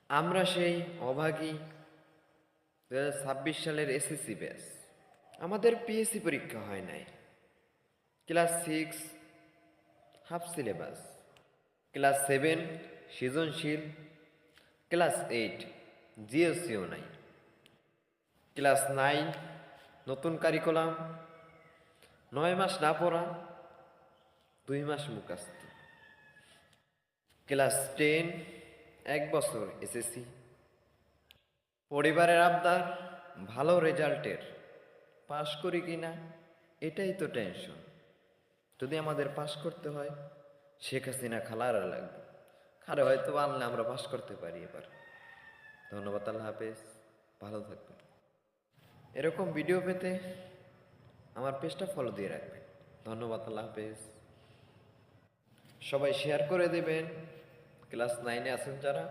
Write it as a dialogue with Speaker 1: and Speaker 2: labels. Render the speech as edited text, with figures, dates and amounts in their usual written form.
Speaker 1: আমরা সেই অভাগী 2026 সালের এসএসসি ব্যাচ। আমাদের পিএসসি পরীক্ষা হয় নাই। ক্লাস 6 হাফ সিলেবাস, ক্লাস 7 সৃজনশীল, ক্লাস 8 জিওসিও নাই, ক্লাস 9 নতুন কারিকুলাম, 9 মাস না পড়া, 2 মাস মুখস্থ, ক্লাস 10 1 বছর এসএসসি। পরিবারের আবদার ভালো রেজাল্টের, পাশ করি কি না এটাই তো টেনশন। যদি আমাদের পাশ করতে হয় শেখ হাসিনা খালারা লাগবে, খারে হয়তো আনলে আমরা পাশ করতে পারি এবার। ধন্যবাদ, আল্লাহ হাফেজ, ভালো থাকবেন। এরকম ভিডিও পেতে আমার পেজটা ফলো দিয়ে রাখবেন। ধন্যবাদ, আল্লাহ হাফেজ। সবাই শেয়ার করে দেবেন ক্লাস 9-এ আছেন যারা।